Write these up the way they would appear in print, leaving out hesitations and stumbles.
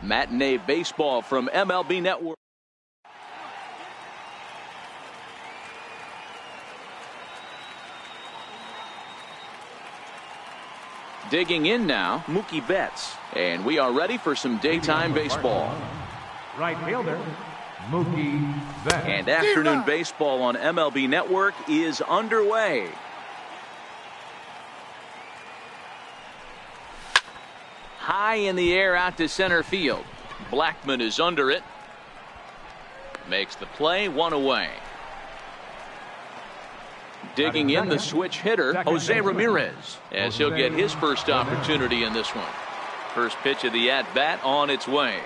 Matinee baseball from MLB Network. Digging in now, Mookie Betts. And we are ready for some daytime baseball. Right fielder, Mookie Betts. And afternoon baseball on MLB Network is underway. High in the air out to center field. Blackmon is under it. Makes the play, one away. Digging in the switch hitter, Jose Ramirez, as he'll get his first opportunity in this one. First pitch of the at-bat on its way.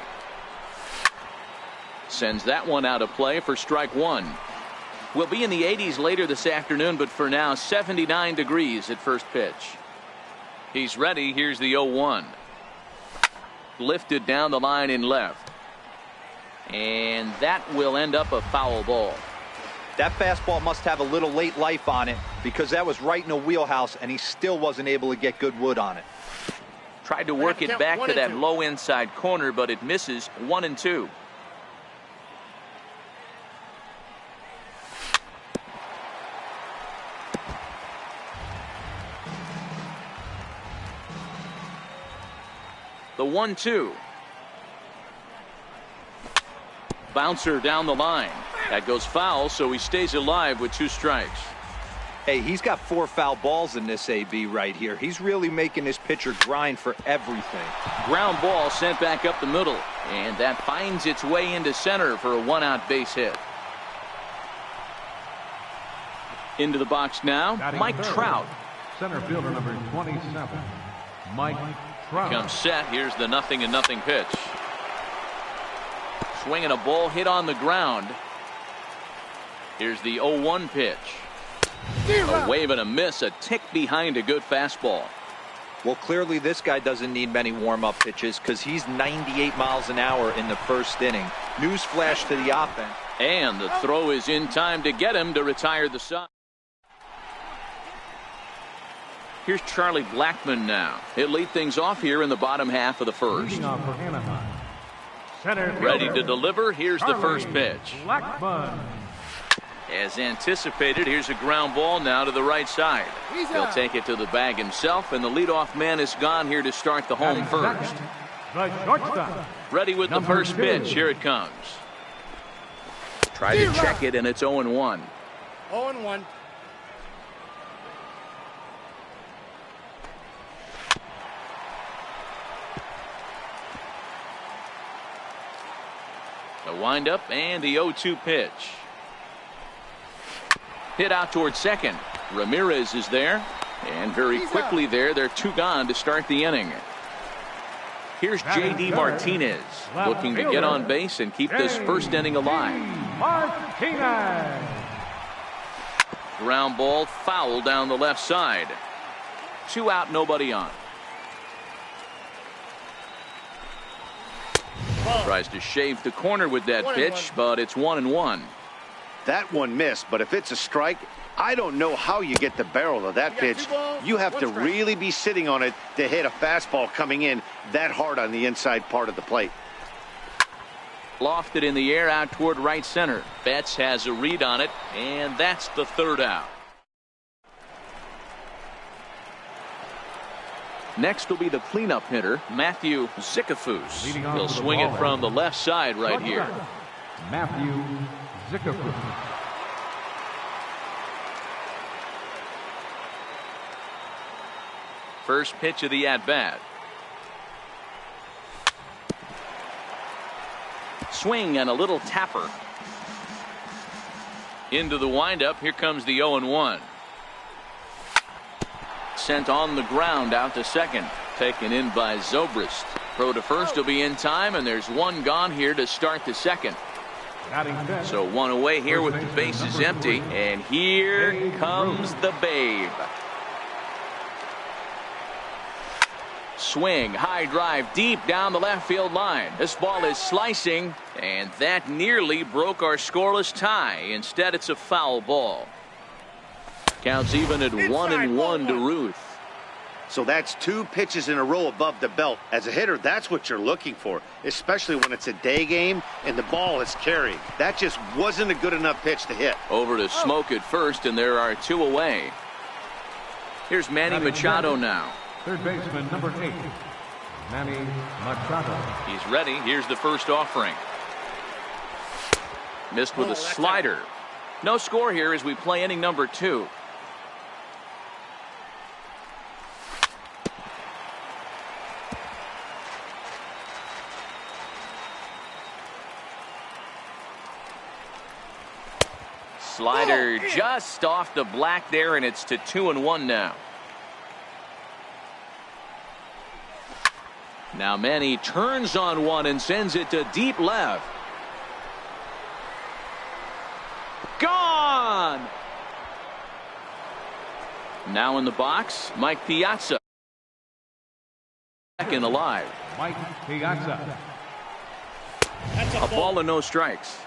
Sends that one out of play for strike one. We'll be in the 80s later this afternoon, but for now 79 degrees at first pitch. He's ready. Here's the 0-1. Lifted down the line in left. And that will end up a foul ball. That fastball must have a little late life on it, because that was right in the wheelhouse and he still wasn't able to get good wood on it. Tried to work it back to that low inside corner, but it misses. 1-2. The 1-2. Bouncer down the line. That goes foul, so he stays alive with 2 strikes. Hey, he's got 4 foul balls in this AB right here. He's really making his pitcher grind for everything. Ground ball sent back up the middle, and that finds its way into center for a 1-out base hit. Into the box now, Mike Trout. Center fielder number 27, Mike Trout. Comes set. Here's the 0-0 pitch. Swinging a ball hit on the ground. Here's the 0-1 pitch. A wave and a miss, a tick behind a good fastball. Well, clearly this guy doesn't need many warm-up pitches, because he's 98 miles an hour in the first inning. Newsflash to the offense. And the throw is in time to get him to retire the side. Here's Charlie Blackmon now. He'll lead things off here in the bottom half of the first. Ready to deliver. Here's the first pitch. Blackmon. As anticipated, here's a ground ball now to the right side. He'll take it to the bag himself, and the leadoff man is gone here to start the home first. Ready with the first pitch. Here it comes. Try to check it, and it's 0-1. 0-1. The windup and the 0-2 pitch. Hit out towards second. Ramirez is there, and very quickly there, they're 2 gone to start the inning. Here's J.D. Martinez looking to get on base and keep this first inning alive. Martinez. Ground ball foul down the left side. 2 out, nobody on. Tries to shave the corner with that pitch, but it's 1-1. That one missed, but if it's a strike, I don't know how you get the barrel of that pitch. You have to really be sitting on it to hit a fastball coming in that hard on the inside part of the plate. Lofted in the air out toward right center. Betts has a read on it, and that's the 3rd out. Next will be the cleanup hitter, Matthew Zickafoose. He'll swing it from the left side right here. Matthew Zickafoose. First pitch of the at-bat. Swing and a little tapper. Into the windup. Here comes the 0-1. Sent on the ground out to second. Taken in by Zobrist. Throw to first will be in time, and there's 1 gone here to start the second. So 1 away here with the bases empty, and here comes the Babe. Swing, high drive, deep down the left field line. This ball is slicing, and that nearly broke our scoreless tie. Instead, it's a foul ball. Counts even at 1-1 to Ruth. So that's 2 pitches in a row above the belt. As a hitter, that's what you're looking for, especially when it's a day game and the ball is carrying. That just wasn't a good enough pitch to hit. Over to Smoke at first, and there are 2 away. Here's Manny Machado now. Third baseman, number 8, Manny Machado. He's ready. Here's the first offering. Missed with a slider. No score here as we play inning number 2. Slider just off the black there, and it's to 2-1 now. Now Manny turns on one and sends it to deep left. Gone! Now in the box, Mike Piazza. Second alive. Mike Piazza. A ball and no strikes.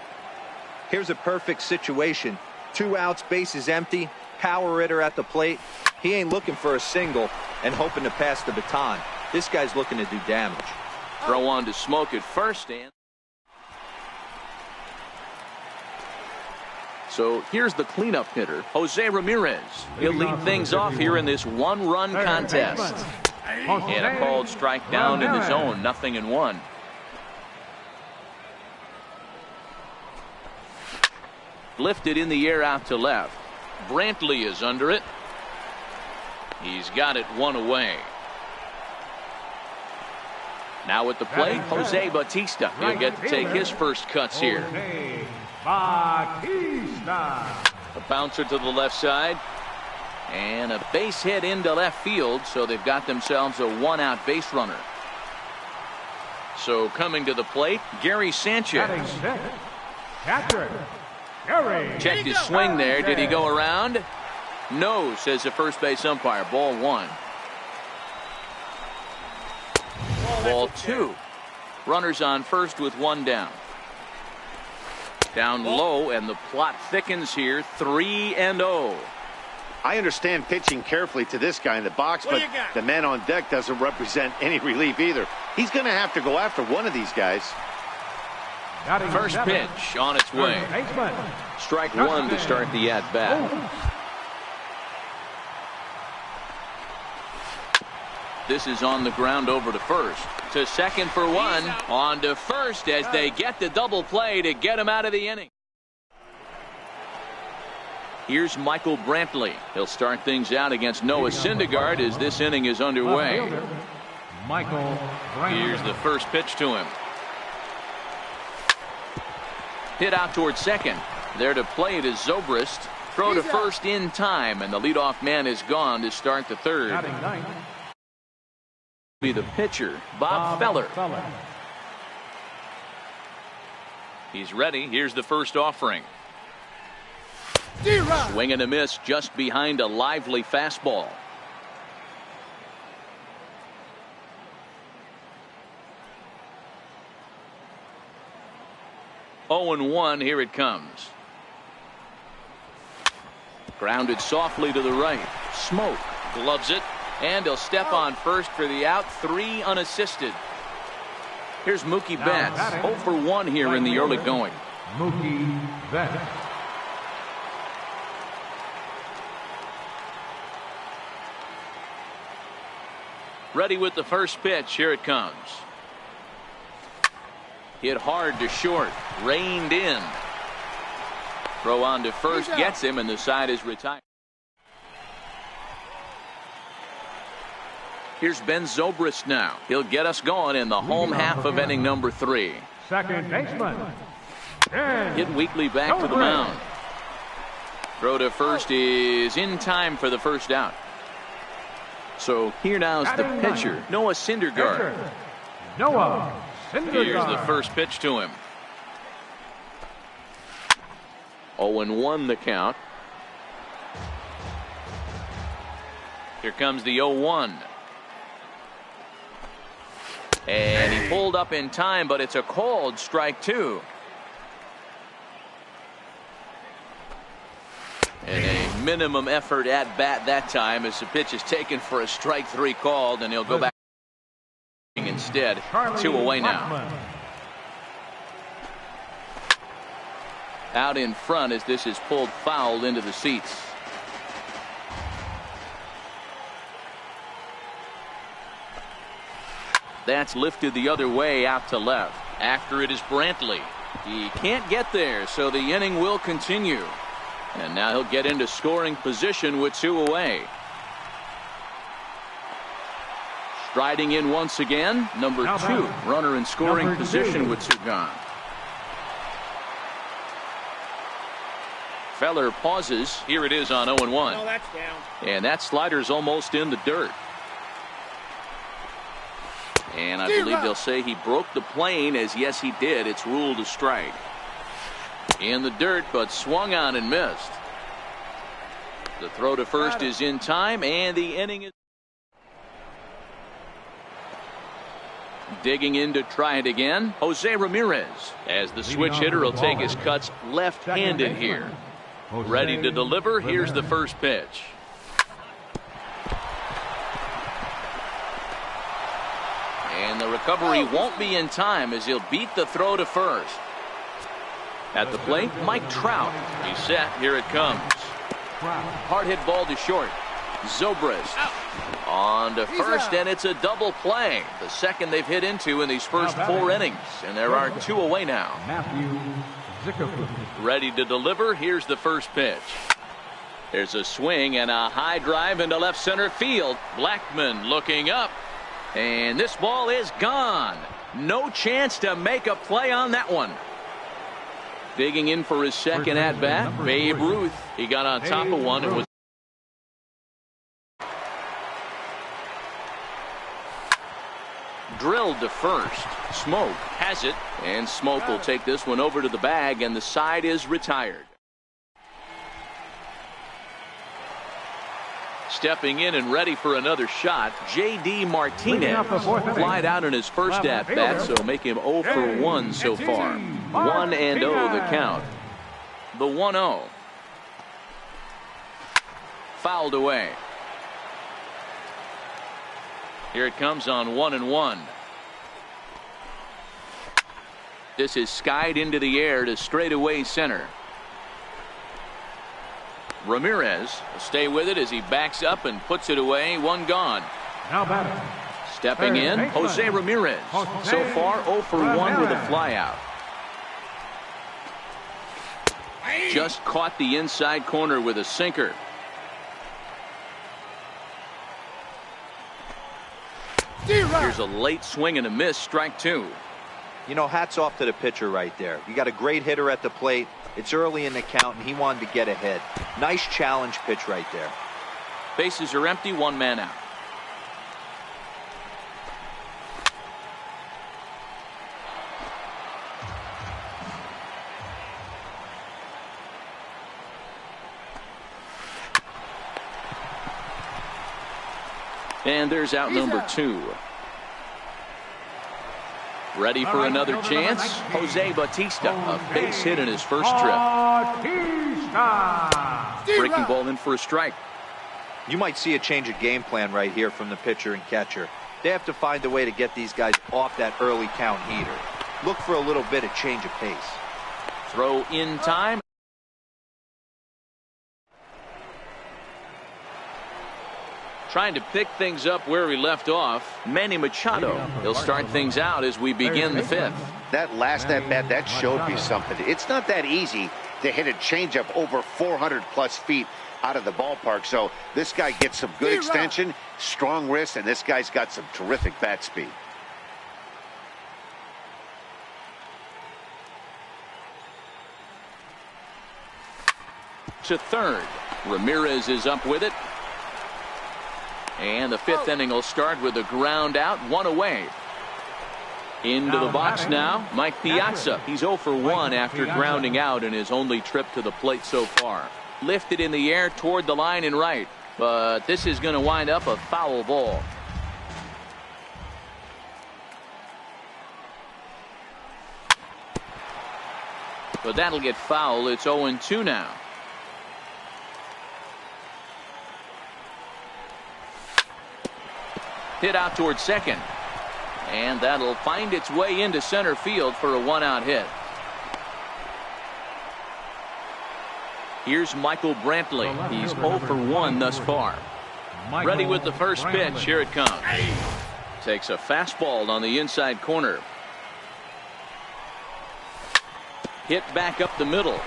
Here's a perfect situation. 2 outs, bases empty, power hitter at the plate. He ain't looking for a single and hoping to pass the baton. This guy's looking to do damage. Throw on to Smoke at first, and so here's the cleanup hitter, Jose Ramirez. He'll lead things off here in this 1-run contest. And a called strike down in the zone, 0-1. Lifted in the air out to left. Brantley is under it. He's got it 1 away. Now at the plate, Jose Bautista. He'll get to take his first cuts here. Bautista. A bouncer to the left side. And a base hit into left field, so they've got themselves a 1-out base runner. So coming to the plate, Gary Sanchez. Catcher. Checked his swing there. Did he go around? No, says the first base umpire. Ball 1. Ball 2. Runners on first with 1 down. Down low, and the plot thickens here. 3-0. I understand pitching carefully to this guy in the box, but the man on deck doesn't represent any relief either. He's going to have to go after one of these guys. First pitch on its way. Strike 1 to start the at-bat. This is on the ground over to first. To second for 1. On to first as they get the double play to get him out of the inning. Here's Michael Brantley. He'll start things out against Noah Syndergaard as this inning is underway. Michael Brantley. Here's the first pitch to him. Hit out towards second. There to play it is Zobrist. Throw to first in time, and the leadoff man is gone to start the third. Be the pitcher, Bob Feller. He's ready. Here's the first offering. Swing and a miss just behind a lively fastball. Oh and 1. Here it comes. Grounded softly to the right. Smoke gloves it, and he'll step on first for the out. 3 unassisted. Here's Mookie Betts. 0 for 1 here in the early going. Mookie Betts. Ready with the first pitch. Here it comes. Hit hard to short. Reined in. Throw on to first. Gets him, and the side is retired. Here's Ben Zobrist now. He'll get us going in the home half of inning number 3. Second baseman. Hit weakly back to the mound. Throw to first is in time for the first out. So here now's the pitcher, Noah Syndergaard. Noah Syndergaard. Here's the first pitch to him. 0-1 the count. Here comes the 0-1. And he pulled up in time, but it's a called strike 2. And a Minimum effort at bat that time as the pitch is taken for a strike 3 called, and he'll go back instead. 2 away now. Out in front as this is pulled foul into the seats. That's lifted the other way out to left. After it is Brantley. He can't get there, so the inning will continue. And now he'll get into scoring position with 2 away. Striding in once again, number 2. Runner in scoring position with 2 gone. Feller pauses. Here it is on 0-1. No, that's down. And that slider's almost in the dirt. And I believe they'll say he broke the plane, as yes he did. It's ruled a strike. In the dirt, but swung on and missed. The throw to first is in time, and the inning is digging in to try it again. Jose Ramirez, as the switch hitter, will take his cuts left-handed here. Ready to deliver. Here's the first pitch. And the recovery won't be in time as he'll beat the throw to first. At the plate, Mike Trout. He's set. Here it comes. Hard hit ball to short. Zobrist on to first, and it's a double play. The second they've hit into in these first 4 innings. And there are 2 away now. Ready to deliver. Here's the first pitch. There's a swing and a high drive into left center field. Blackman looking up. And this ball is gone. No chance to make a play on that one. Digging in for his second at bat, Babe Ruth. He got on top of one. It was drilled to first. Smoke has it, and Smoke will take this one over to the bag, and the side is retired. Stepping in and ready for another shot, J.D. Martinez. Flied out in his first at-bat, so make him 0 for 1 so far. 1-0 the count. The 1-0. Fouled away. Here it comes on 1-1. This is skied into the air to straightaway center. Ramirez will stay with it as he backs up and puts it away. 1 gone. Now batter. Stepping in, Jose Ramirez. So far 0 for 1 with a flyout. Just caught the inside corner with a sinker. Here's a late swing and a miss, strike 2. You know, hats off to the pitcher right there. You got a great hitter at the plate. It's early in the count, and he wanted to get ahead. Nice challenge pitch right there. Bases are empty, 1 man out. And there's out number 2. Ready for another chance. Jose Bautista, a base hit in his first trip. Breaking ball in for a strike. You might see a change of game plan right here from the pitcher and catcher. They have to find a way to get these guys off that early count heater. Look for a little bit of change of pace. Throw in time. Trying to pick things up where we left off, Manny Machado. He'll start things out as we begin the 5th. That last at bat, that showed me something. It's not that easy to hit a changeup over 400+ feet out of the ballpark. So this guy gets some good extension, strong wrist, and this guy's got some terrific bat speed. To third. Ramirez is up with it. And the 5th inning will start with a ground out, 1 away. Into the box now, Mike Piazza. He's 0 for 1 after grounding out in his only trip to the plate so far. Lifted in the air toward the line and right. But this is going to wind up a foul ball. But that'll get foul. It's 0-2 now. Hit out towards second. And that'll find its way into center field for a 1-out hit. Here's Michael Brantley. He's 0 for 1 thus far. Ready with the first pitch. Here it comes. Takes a fastball on the inside corner. Hit back up the middle.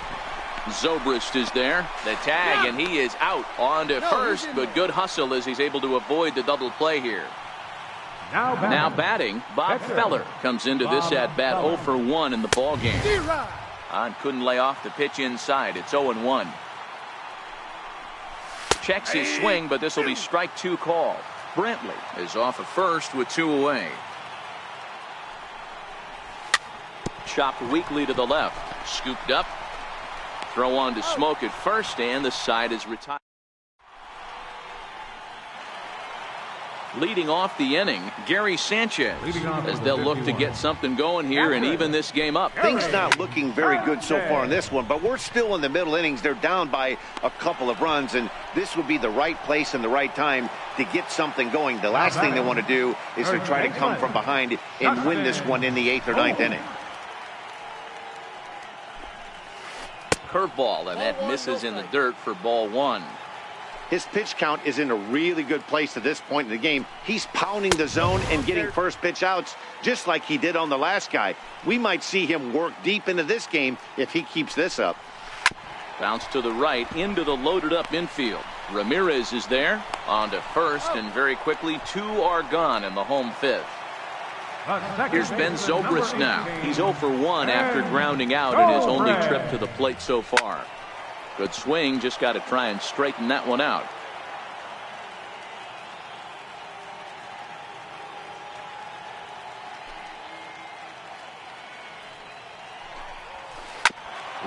Zobrist is there. The tag, and he is out on to first, but good hustle as he's able to avoid the double play here. Now batting, Bob Feller comes into this at bat 0 for 1 in the ball game. And couldn't lay off the pitch inside. It's 0-1. Checks his swing, but this will be strike 2 call. Brantley is off at first with 2 away. Chopped weakly to the left. Scooped up. Throw on to Smoke at first, and the side is retired. Leading off the inning, Gary Sanchez, as they'll look to get something going here and even this game up. Things not looking very good so far in this one, but we're still in the middle innings. They're down by a couple of runs, and this would be the right place and the right time to get something going. The last thing they want to do is to try to come from behind and win this one in the 8th or 9th inning. Curveball, and that misses in the dirt for ball 1. His pitch count is in a really good place at this point in the game. He's pounding the zone and getting first pitch outs just like he did on the last guy. We might see him work deep into this game if he keeps this up. Bounce to the right into the loaded up infield. Ramirez is there on to first, and very quickly 2 are gone in the home 5th. Here's Ben Zobrist now. He's 0 for 1 after grounding out in his only trip to the plate so far. Good swing, just got to try and straighten that one out.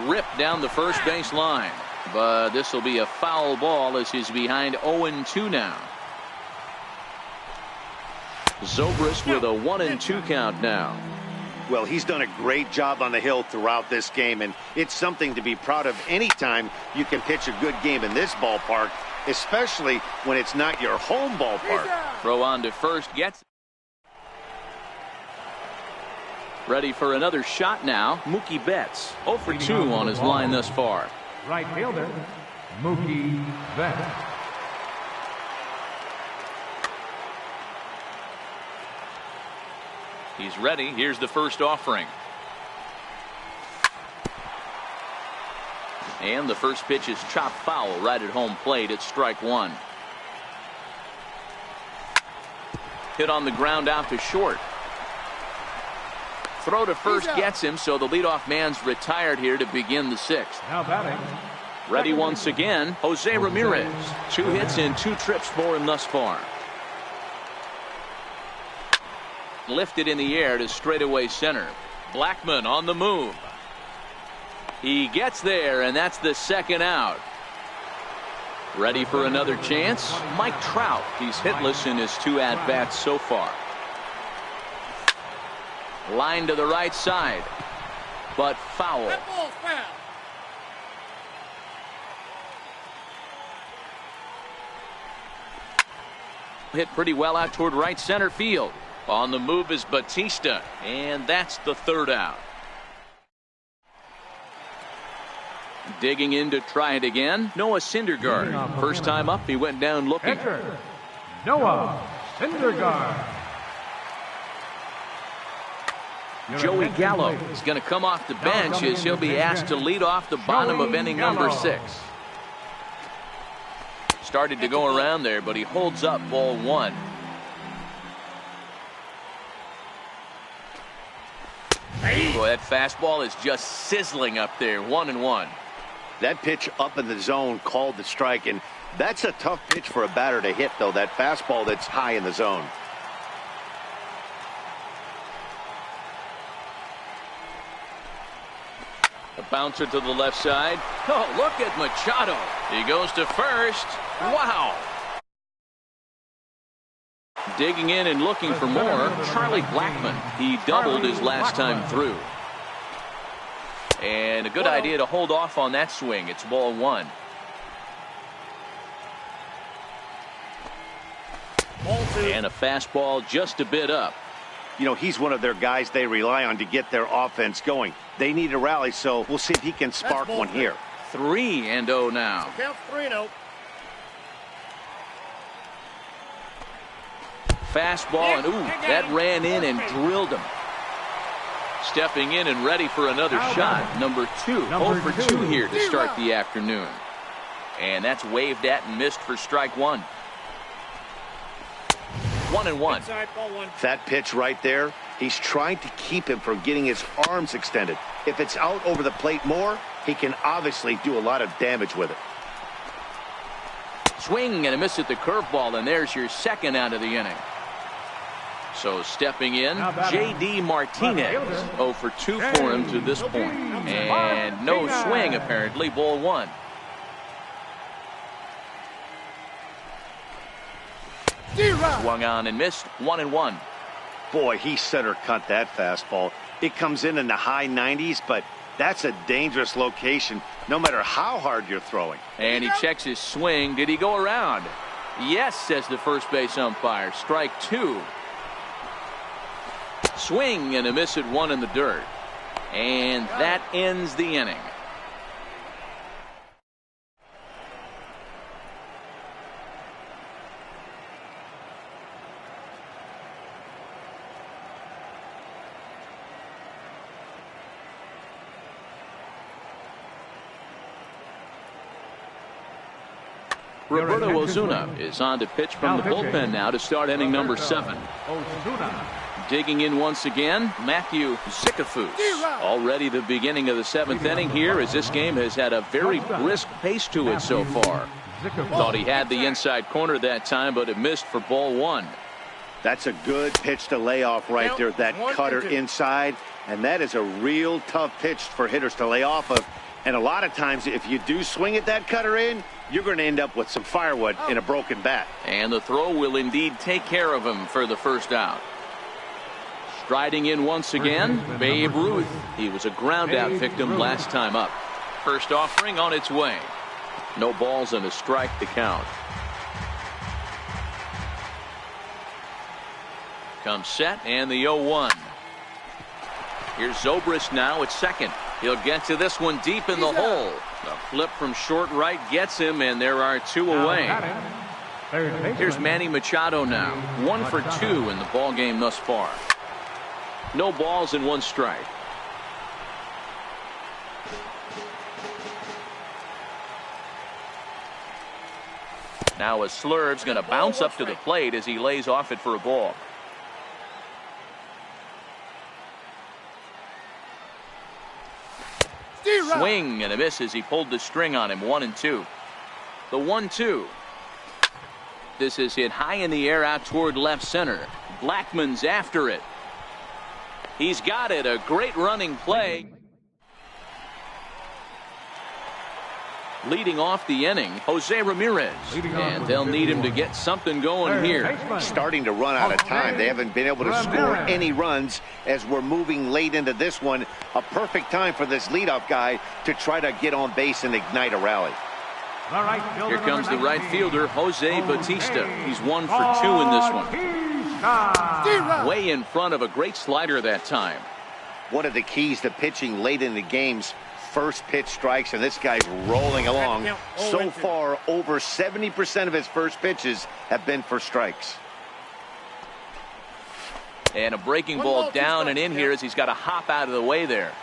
Ripped down the first base line, but this will be a foul ball as he's behind 0-2 now. Zobrist with a 1-2 count now. Well, he's done a great job on the hill throughout this game, and it's something to be proud of anytime you can pitch a good game in this ballpark, especially when it's not your home ballpark. Throw on to first, gets ready for another shot now. Mookie Betts 0 for 2 on his line thus far. Right fielder, Mookie Betts. He's ready. Here's the first offering. And the first pitch is chopped foul right at home plate. It's strike 1. Hit on the ground out to short. Throw to first gets him, so the leadoff man's retired here to begin the 6th. Now batting. Ready once again, Jose Ramirez. 2 hits and 2 trips for him thus far. Lifted in the air to straightaway center. Blackmon on the move. He gets there, and that's the 2nd out. Ready for another chance? Mike Trout. He's hitless in his 2 at-bats so far. Line to the right side, but foul. Hit pretty well out toward right center field. On the move is Batista, and that's the 3rd out. Digging in to try it again, Noah Syndergaard. First time up, he went down looking. Pitcher, Noah Syndergaard. Joey Gallo is going to come off the bench as he'll be asked to lead off the bottom of inning number 6. Started to go around there, but he holds up ball 1. Boy, that fastball is just sizzling up there. 1-1. That pitch up in the zone called the strike, and that's a tough pitch for a batter to hit, though, that fastball that's high in the zone. A bouncer to the left side. Oh, look at Machado. He goes to first. Wow. Digging in and looking for more, Charlie Blackmon. He doubled his last time through. And a good idea to hold off on that swing. It's ball 1. And a fastball just a bit up. You know, he's one of their guys they rely on to get their offense going. They need a rally, so we'll see if he can spark one here. 3-0 now. Count 3-0. Fastball, and ooh, that ran in and drilled him. Stepping in and ready for another shot. Number 2. 0 for 2 here to start the afternoon. And that's waved at and missed for strike 1. 1-1. That pitch right there, he's trying to keep him from getting his arms extended. If it's out over the plate more, he can obviously do a lot of damage with it. Swing and a miss at the curveball, and there's your second out of the inning. So stepping in, J.D. Martinez. 0 for 2 for him to this point. And no swing, apparently. Ball 1. Swung on and missed. 1-1. Boy, he center cut that fastball. It comes in the high 90s, but that's a dangerous location no matter how hard you're throwing. And he checks his swing. Did he go around? Yes, says the first base umpire. Strike 2. Swing and a miss at 1 in the dirt. And that ends the inning. Roberto Ozuna is on to pitch from the bullpen now to start inning number 7. Digging in once again, Matthew Zicafus. Already the beginning of the 7th inning here, as this game has had a very brisk pace to it so far. Thought he had the inside corner that time, but it missed for ball 1. That's a good pitch to lay off right there, that cutter inside. And that is a real tough pitch for hitters to lay off of. And a lot of times, if you do swing at that cutter in, you're going to end up with some firewood in a broken bat. And the throw will indeed take care of him for the first out. Striding in once again, Babe Ruth. He was a ground-out victim last time up. First offering on its way. No balls and a strike to count. Comes set and the 0-1. Here's Zobrist now at second. He'll get to this one deep in the hole. The flip from short right gets him, and there are 2 away. Here's Manny Machado now. 1 for 2 in the ball game thus far. No balls and 1 strike. Now a Slurve's going to bounce up to the plate as he lays off it for a ball. Swing and a miss as he pulled the string on him. 1-2. The 1-2. This is hit high in the air out toward left center. Blackmon's after it. He's got it. A great running play. Leading off the inning, Jose Ramirez. And they'll need him to get something going here. Starting to run out of time. They haven't been able to score any runs as we're moving late into this one. A perfect time for this leadoff guy to try to get on base and ignite a rally. Here comes the right fielder, Jose Bautista. He's 1 for 2 in this one. Way in front of a great slider that time. One of the keys to pitching late in the game's first pitch strikes, and this guy's rolling along. So far, over 70% of his first pitches have been for strikes. And a breaking ball down and in here as he's got to hop out of the way there.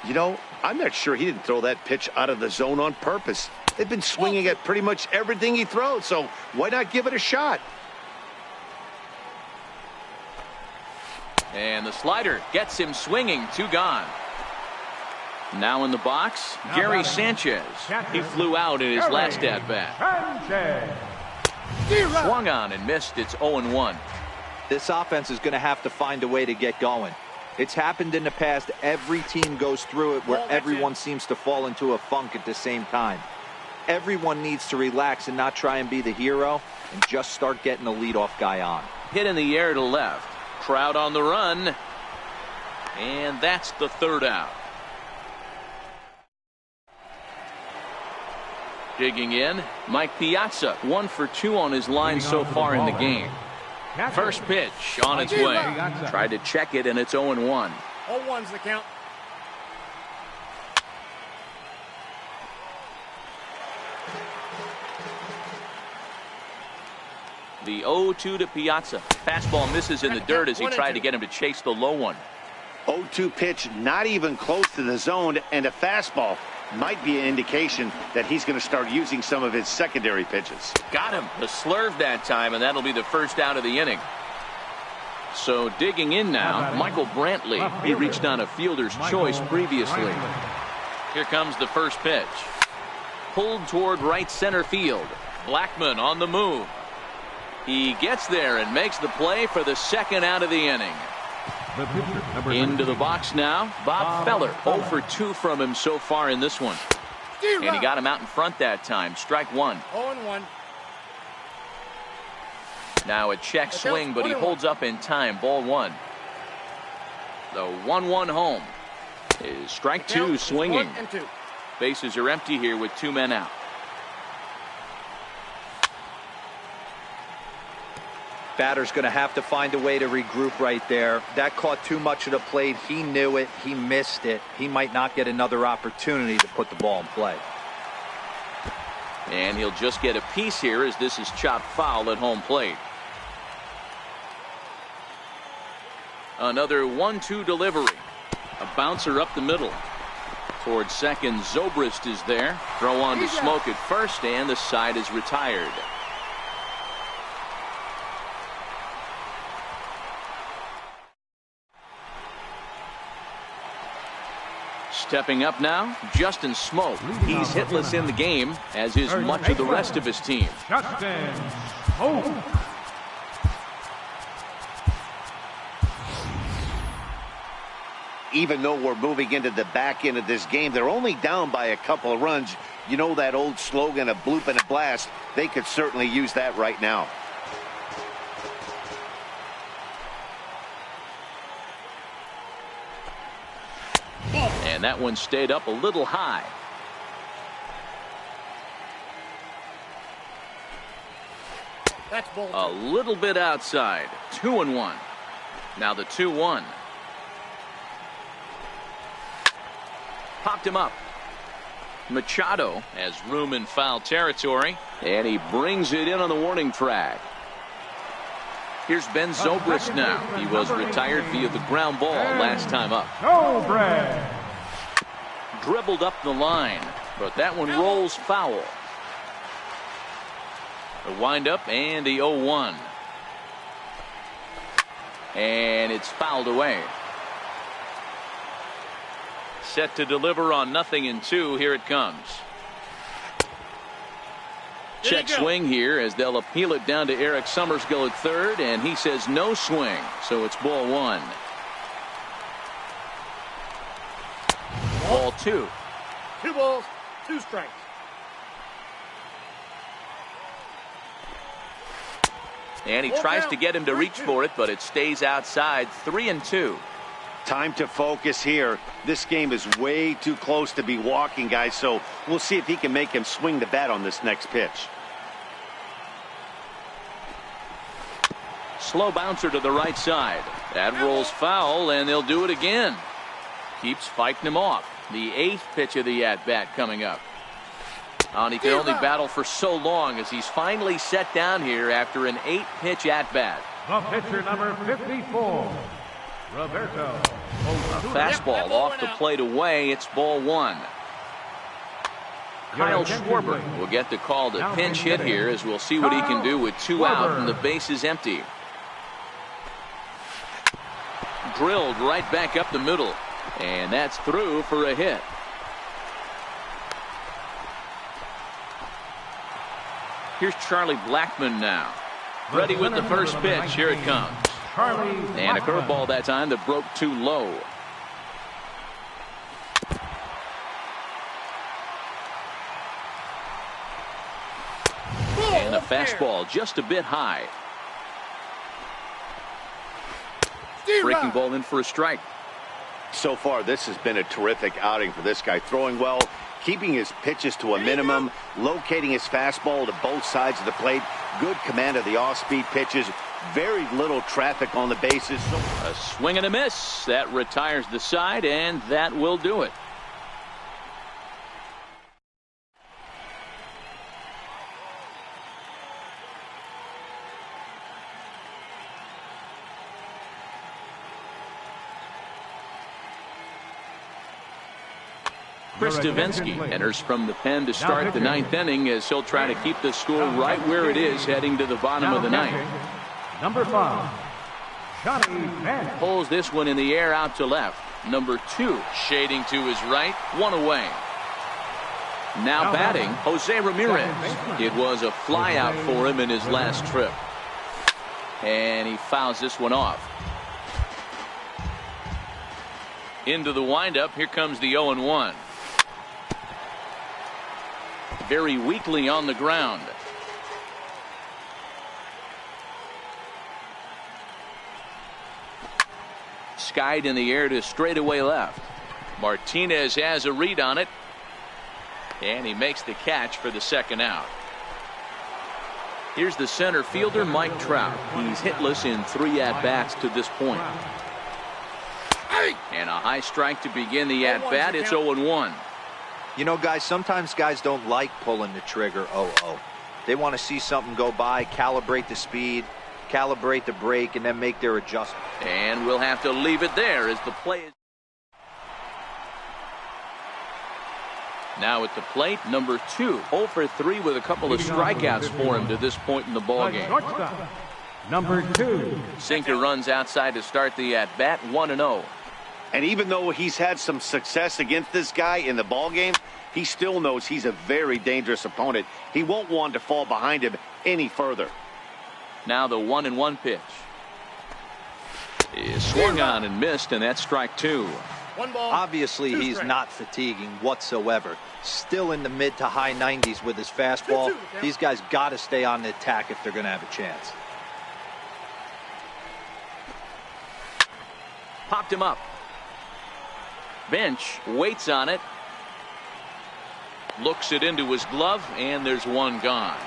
You know, I'm not sure he didn't throw that pitch out of the zone on purpose. They've been swinging at pretty much everything he throws, so why not give it a shot? And the slider gets him swinging. 2 gone. Now in the box, Gary Sanchez. He flew out in his last at-bat. Swung on and missed. It's 0-1. This offense is going to have to find a way to get going. It's happened in the past. Every team goes through it where everyone seems to fall into a funk at the same time. Everyone needs to relax and not try and be the hero and just start getting the leadoff guy on. Hit in the air to left. Crowd on the run. And that's the 3rd out. Digging in, Mike Piazza. 1 for 2 on his line so far in the game. First pitch on its way. Tried to check it, and it's 0-1. 0-1's the count. The 0-2 to Piazza. Fastball misses in the dirt as he tried to get him to chase the low one. 0-2 pitch, not even close to the zone, and a fastball might be an indication that he's going to start using some of his secondary pitches. Got him. The slurve that time, and that'll be the first out of the inning. So digging in now, Michael Brantley. He reached on a fielder's choice previously. Here comes the first pitch. Pulled toward right center field. Blackmon on the move. He gets there and makes the play for the second out of the inning. Into the box now, Bob Feller. 0 for 2 from him so far in this one. And he got him out in front that time. Strike one. 0-1. Now a check swing, but he holds up in time. Ball one. The 1-1 home is strike two swinging. Bases are empty here with 2 men out. Batter's going to have to find a way to regroup right there. That caught too much of the plate. He knew it. He missed it. He might not get another opportunity to put the ball in play. And he'll just get a piece here as this is chopped foul at home plate. Another 1-2 delivery. A bouncer up the middle. Towards second, Zobrist is there. Throw on to Smoke at first, and the side is retired. Stepping up now, Justin Smoke. He's hitless in the game, as is much of the rest of his team. Justin Smoke. Even though we're moving into the back end of this game, they're only down by a couple of runs. You know that old slogan, a bloop and a blast. They could certainly use that right now. And that one stayed up a little high. That's ball A little bit outside. 2-1. Now the 2-1. Popped him up. Machado has room in foul territory, and he brings it in on the warning track. Here's Ben Zobrist now. He was retired via the ground ball last time up. Zobrist. Dribbled up the line, but that one rolls foul. The windup and the 0-1. And it's fouled away. Set to deliver on 0-2. Here it comes. Check swing here as they'll appeal it down to Eric Summerskill at third, and he says no swing, so it's ball one. Ball two. 2 balls, 2 strikes. And he tries to get him to reach for it, but it stays outside. 3-2. Time to focus here. This game is way too close to be walking, guys, so we'll see if he can make him swing the bat on this next pitch. Slow bouncer to the right side. That rolls foul, and they'll do it again. Keeps fighting him off. The 8th pitch of the at-bat coming up. And he can only battle for so long as he's finally set down here after an 8-pitch at-bat. The pitcher number 54, Roberto. A fastball off the plate away. It's ball one. Kyle Schwarber will get the call to pinch hit here as we'll see what he can do with 2 out and the base is empty. Drilled right back up the middle. And that's through for a hit. Here's Charlie Blackmon now. Ready with the first pitch. Here it comes. And a curveball that time that broke too low. And a fastball just a bit high. Breaking ball in for a strike. So far, this has been a terrific outing for this guy. Throwing well, keeping his pitches to a minimum, locating his fastball to both sides of the plate, good command of the off-speed pitches, very little traffic on the bases. A swing and a miss. That retires the side, and that will do it. Chris Davinsky enters from the pen to start the ninth inning as he'll try to keep the score right where it is heading to the bottom of the ninth. Number 5, Johnny Bench. Pulls this one in the air out to left. Number 2 shading to his right, one away. Now batting, Jose Ramirez. It was a flyout for him in his last trip. And he fouls this one off. Into the windup, here comes the 0-1. Very weakly on the ground. Skied in the air to straightaway left. Martinez has a read on it. And he makes the catch for the second out. Here's the center fielder, Mike Trout. He's hitless in 3 at-bats to this point. And a high strike to begin the at-bat. It's 0-1. You know, guys, sometimes guys don't like pulling the trigger 0-0. They want to see something go by, calibrate the speed, calibrate the brake, and then make their adjustment. And we'll have to leave it there as the play is. Now at the plate, number 2, 0 for 3 with a couple of strikeouts for him to this point in the ballgame. Number 2. Sinker runs outside to start the at-bat, 1-0. And even though he's had some success against this guy in the ballgame, he still knows he's a very dangerous opponent. He won't want to fall behind him any further. Now the 1-1 pitch is swung on and missed, and that's strike 2. 1 ball. Obviously, he's not fatiguing whatsoever. Still in the mid to high 90s with his fastball. These guys got to stay on the attack if they're going to have a chance. Popped him up. Bench waits on it. Looks it into his glove, and there's one gone.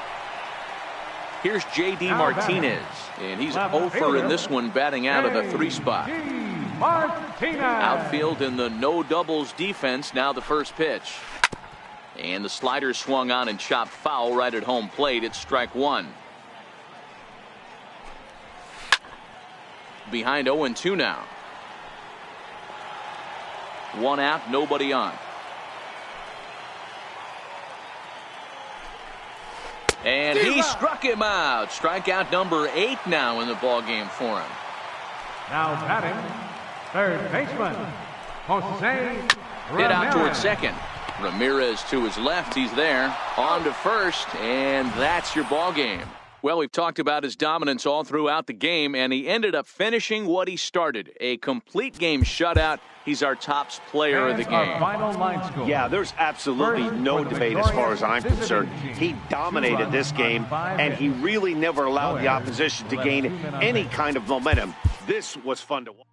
Here's J.D. Martinez, and he's 0 for in this one, batting out of the 3 spot. Outfield in the no doubles defense. Now the first pitch. And the slider swung on and chopped foul right at home plate. It's strike 1. Behind 0-2 now. 1 out, nobody on. And he struck him out. Strikeout number 8 now in the ballgame for him. Now batting, third baseman, Jose Hit out Ramirez. towards second. Ramirez to his left. He's there. On to first, and that's your ballgame. Well, we've talked about his dominance all throughout the game, and he ended up finishing what he started. A complete game shutout. He's our top player of the game. Final line score. Yeah, there's absolutely no debate as far as I'm concerned. He dominated this game, and he really never allowed the opposition to gain any kind of momentum. This was fun to watch.